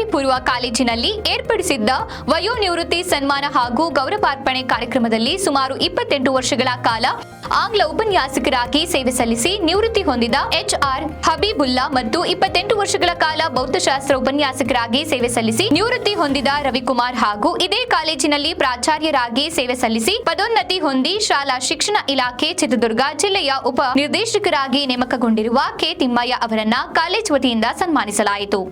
ಪದವಿ ಪೂರ್ವ ಕಾಲೇಜಿನಲ್ಲಿ ಏರ್ಪಡಿಸಿದ್ದ ವಯೋನಿವೃತ್ತಿ ಸನ್ಮಾನ ಹಾಗೂ ಗೌರವಾರ್ಪಣೆ ಕಾರ್ಯಕ್ರಮದಲ್ಲಿ ಸುಮಾರು 28 ವರ್ಷಗಳ ಕಾಲ ಆಂಗ್ಲ ಉಪನ್ಯಾಸಕರಾಗಿ ಸೇವೆ ಸಲ್ಲಿಸಿ ನಿವೃತ್ತಿ ಹೊಂದಿದ ಎಚ್ಆರ್ ಹಬೀಬುಲ್ಲಾ ಮತ್ತು 28 ವರ್ಷಗಳ ಕಾಲ ಭೌತಶಾಸ್ತ್ರ ಉಪನ್ಯಾಸಕರಾಗಿ ಸೇವೆ ಸಲ್ಲಿಸಿ ನಿವೃತ್ತಿ ಹೊಂದಿದ ರವಿಕುಮಾರ್ ಹಾಗೂ ಇದೇ ಕಾಲೇಜಿನಲ್ಲಿ ಪ್ರಾಚಾರ್ಯರಾಗಿ ಸೇವೆ ಸಲ್ಲಿಸಿ ಪದೋನ್ನತಿ ಹೊಂದಿ ಶಾಲಾ ಶಿಕ್ಷಣ ಇಲಾಖೆ ಚಿತ್ರದುರ್ಗ ಜಿಲ್ಲೆಯ ಉಪ ನಿರ್ದೇಶಕರಾಗಿ ನೇಮಕಗೊಂಡಿರುವ ಕೆ ತಿಮ್ಮಯ್ಯ ಅವರನ್ನ ಕಾಲೇಜ್ ವತಿಯಿಂದ ಸನ್ಮಾನಿಸಲಾಯಿತು.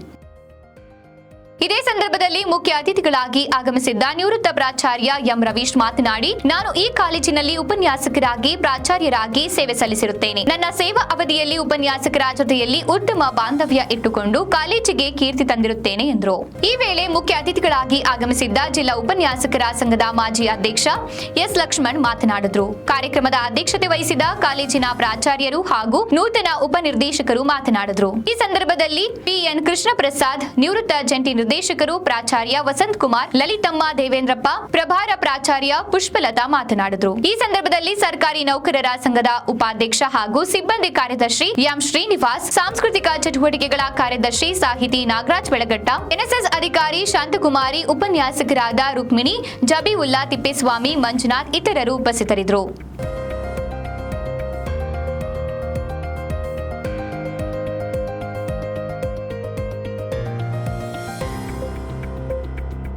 ಇದೇ ಸಂದರ್ಭದಲ್ಲಿ ಮುಖ್ಯ ಅತಿಥಿಗಳಾಗಿ ಆಗಮಿಸಿದ್ದ ನಿವೃತ್ತ ಪ್ರಾಚಾರ್ಯ ಎಂ ರವೀಶ್ ಮಾತನಾಡಿ, ನಾನು ಈ ಕಾಲೇಜಿನಲ್ಲಿ ಉಪನ್ಯಾಸಕರಾಗಿ ಪ್ರಾಚಾರ್ಯರಾಗಿ ಸೇವೆ ಸಲ್ಲಿಸಿರುತ್ತೇನೆ. ನನ್ನ ಸೇವಾ ಅವಧಿಯಲ್ಲಿ ಉಪನ್ಯಾಸಕರ ಜೊತೆಯಲ್ಲಿ ಉತ್ತಮ ಬಾಂಧವ್ಯ ಇಟ್ಟುಕೊಂಡು ಕಾಲೇಜಿಗೆ ಕೀರ್ತಿ ತಂದಿರುತ್ತೇನೆ ಎಂದರು. ಈ ವೇಳೆ ಮುಖ್ಯ ಅತಿಥಿಗಳಾಗಿ ಆಗಮಿಸಿದ್ದ ಜಿಲ್ಲಾ ಉಪನ್ಯಾಸಕರ ಸಂಘದ ಮಾಜಿ ಅಧ್ಯಕ್ಷ ಎಸ್ ಲಕ್ಷ್ಮಣ್ ಮಾತನಾಡಿದರು. ಕಾರ್ಯಕ್ರಮದ ಅಧ್ಯಕ್ಷತೆ ವಹಿಸಿದ ಕಾಲೇಜಿನ ಪ್ರಾಚಾರ್ಯರು ಹಾಗೂ ನೂತನ ಉಪನಿರ್ದೇಶಕರು ಮಾತನಾಡಿದರು. ಈ ಸಂದರ್ಭದಲ್ಲಿ ಪಿಎನ್ ಕೃಷ್ಣ ಪ್ರಸಾದ್, ನಿವೃತ್ತ ಜಂಟಿ ನಿರ್ದೇಶಕರು ಪ್ರಾಚಾರ್ಯ ವಸಂತ್ ಕುಮಾರ್, ಲಲಿತಮ್ಮ ದೇವೇಂದ್ರಪ್ಪ, ಪ್ರಭಾರ ಪ್ರಾಚಾರ್ಯ ಪುಷ್ಪಲತಾ ಮಾತನಾಡಿದರು. ಈ ಸಂದರ್ಭದಲ್ಲಿ ಸರ್ಕಾರಿ ನೌಕರರ ಸಂಘದ ಉಪಾಧ್ಯಕ್ಷ ಹಾಗೂ ಸಿಬ್ಬಂದಿ ಕಾರ್ಯದರ್ಶಿ ಎಂ ಶ್ರೀನಿವಾಸ್, ಸಾಂಸ್ಕೃತಿಕ ಚಟುವಟಿಕೆಗಳ ಕಾರ್ಯದರ್ಶಿ ಸಾಹಿತಿ ನಾಗರಾಜ್ ಬೆಳಗಟ್ಟ, ಎನ್ಎಸ್ಎಸ್ ಅಧಿಕಾರಿ ಶಾಂತಕುಮಾರಿ, ಉಪನ್ಯಾಸಕರಾದ ರುಕ್ಮಿಣಿ, ಜಬೀವುಲ್ಲಾ ತಿಪ್ಪೇಸ್ವಾಮಿ, ಮಂಜುನಾಥ್ ಇತರರು ಉಪಸ್ಥಿತರಿದ್ದರು.